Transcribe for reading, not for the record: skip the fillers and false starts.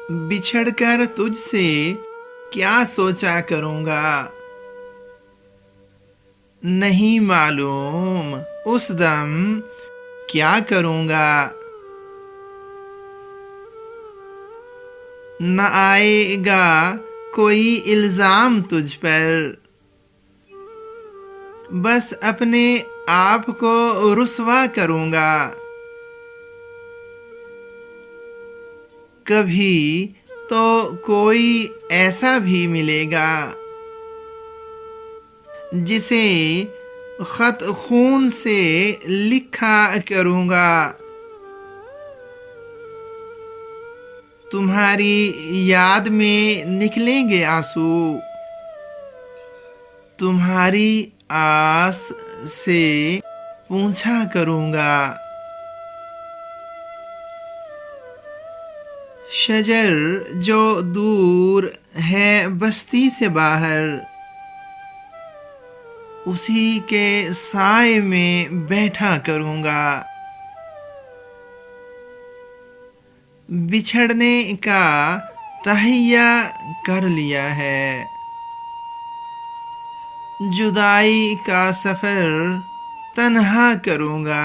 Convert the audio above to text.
बिछड़कर तुझसे क्या सोचा करूँगा, नहीं मालूम उस दम क्या करूँगा। न आएगा कोई इल्ज़ाम तुझ पर, बस अपने आप को रुसवा करूँगा। कभी तो कोई ऐसा भी मिलेगा जिसे खत खून से लिखा करूँगा। तुम्हारी याद में निकलेंगे आंसू, तुम्हारी आस से पूछा करूँगा। शजर जो दूर है बस्ती से बाहर, उसी के साए में बैठा करूँगा। बिछड़ने का तहैया कर लिया है, जुदाई का सफ़र तन्हा करूँगा।